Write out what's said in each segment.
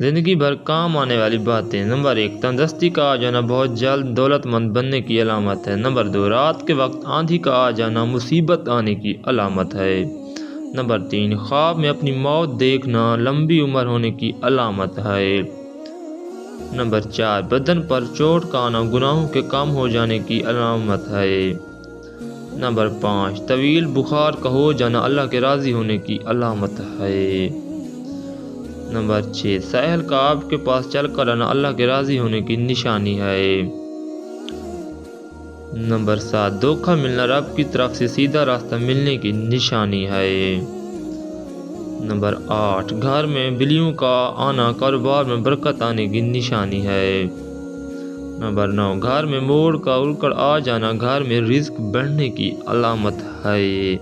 زندگی بھر کام آنے والی باتیں۔ نمبر 1 تندرستی کا آ جانا بہت جلد دولت مند بننے کی علامت ہے۔ نمبر 2 رات کے وقت آندھی کا آ جانا مصیبت آنے کی علامت ہے۔ نمبر 3 خواب میں اپنی موت دیکھنا لمبی عمر ہونے کی علامت ہے۔ نمبر 4 بدن پر چوٹ کا آنا گناہوں کے کم ہو جانے کی علامت ہے۔ نمبر 5 طویل بخار کا ہو جانا اللہ کے راضی ہونے کی علامت ہے۔ نمبر 6 ساحل کا آپ کے پاس چل کر آنا اللہ کے راضی ہونے کی نشانی ہے۔ نمبر 7 دھوکہ ملنا رب کی طرف سے سیدھا راستہ ملنے کی نشانی ہے۔ نمبر 8 گھر میں بلیوں کا آنا کاروبار میں برکت آنے کی نشانی ہے۔ نمبر 9 گھر میں موڑ کا اڑ آ جانا گھر میں رزق بڑھنے کی علامت ہے۔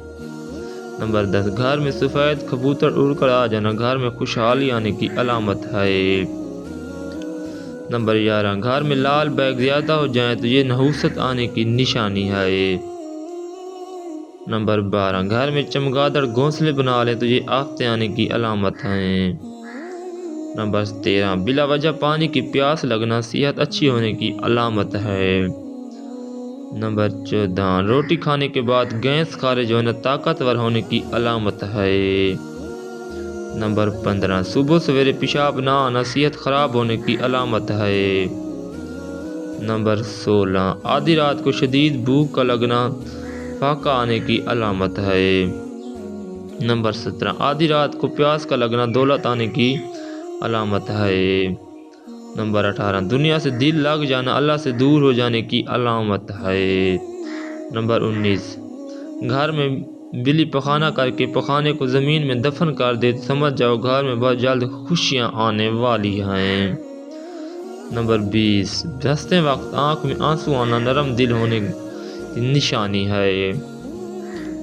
نمبر 10 گھر میں سفید کبوتر اڑ کر آ جانا گھر میں خوشحالی آنے کی علامت ہے۔ نمبر 11 گھر میں لال بیگ زیادہ ہو جائیں تو یہ نحوست آنے کی نشانی ہے۔ نمبر 12 گھر میں چمگادڑ گھونسلے بنا لیں تو یہ آفتیں آنے کی علامت ہے۔ نمبر 13 بلا وجہ پانی کی پیاس لگنا صحت اچھی ہونے کی علامت ہے۔ نمبر 14 روٹی کھانے کے بعد گیس خارج ہونا طاقتور ہونے کی علامت ہے۔ نمبر 15 صبح سویرے پیشاب نہ آنا صحت خراب ہونے کی علامت ہے۔ نمبر 16 آدھی رات کو شدید بھوک کا لگنا فاقہ آنے کی علامت ہے۔ نمبر 17 آدھی رات کو پیاس کا لگنا دولت آنے کی علامت ہے۔ نمبر 18 دنیا سے دل لگ جانا اللہ سے دور ہو جانے کی علامت ہے۔ نمبر 19 گھر میں بلی پخانہ کر کے پخانے کو زمین میں دفن کر دے تو سمجھ جاؤ گھر میں بہت جلد خوشیاں آنے والی ہیں۔ نمبر 20 ہنستے وقت آنکھ میں آنسو آنا نرم دل ہونے کی نشانی ہے۔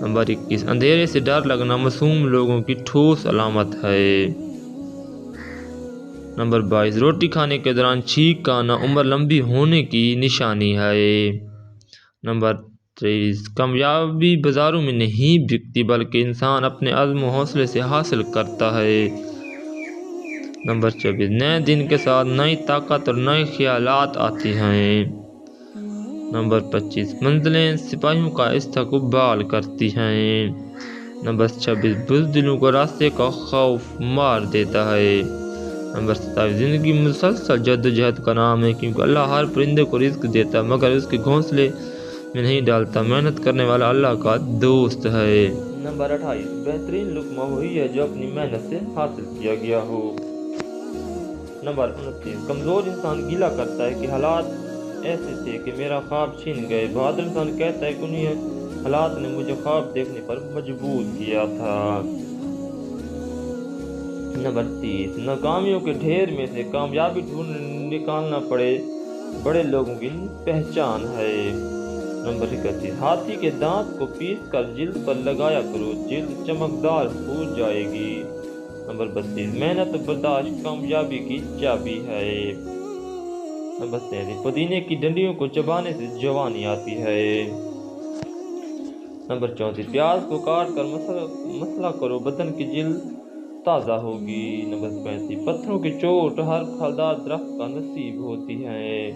نمبر 21 اندھیرے سے ڈر لگنا معصوم لوگوں کی ٹھوس علامت ہے۔ نمبر 22 روٹی کھانے کے دوران چھینک کا آنا عمر لمبی ہونے کی نشانی ہے۔ نمبر 23 کامیابی بازاروں میں نہیں بکتی بلکہ انسان اپنے عزم و حوصلے سے حاصل کرتا ہے۔ نمبر 24 نئے دن کے ساتھ نئی طاقت اور نئے خیالات آتی ہیں۔ نمبر 25 منزلیں سپاہیوں کا استقبال کرتی ہیں۔ نمبر 26 بزدلوں کو راستے کا خوف مار دیتا ہے۔ نمبر 27 زندگی مسلسل جدوجہد کا نام ہے کیونکہ اللہ ہر پرندے کو رزق دیتا مگر اس کے گھونسلے میں نہیں ڈالتا۔ محنت کرنے والا اللہ کا دوست ہے۔ نمبر 28 بہترین لقمہ وہی ہے جو اپنی محنت سے حاصل کیا گیا ہو۔ نمبر 29 کمزور انسان گیلہ کرتا ہے کہ حالات ایسے تھے کہ میرا خواب چھن گئے۔ بہادر انسان کہتا ہے کہ انہیں حالات نے مجھے خواب دیکھنے پر مجبور کیا تھا۔ نمبر 30 ناکامیوں کے ڈھیر میں سے کامیابی ڈھونڈ نکالنا پڑے بڑے لوگوں کی پہچان ہے۔ نمبر 31 ہاتھی کے دانت کو پیس کر جلد پر لگایا کرو جلد چمکدار ہو جائے گی۔ نمبر 32 محنت و برداشت کامیابی کی چابی ہے۔ نمبر 33 پودینے کی ڈنڈیوں کو چبانے سے جوانی آتی ہے۔ نمبر 34 پیاز کو کاٹ کر مسح کرو بدن کی جلد تازہ ہوگی۔ نمبر 35 پتھروں کی چوٹ ہر پھلدار درخت کا نصیب ہوتی ہے۔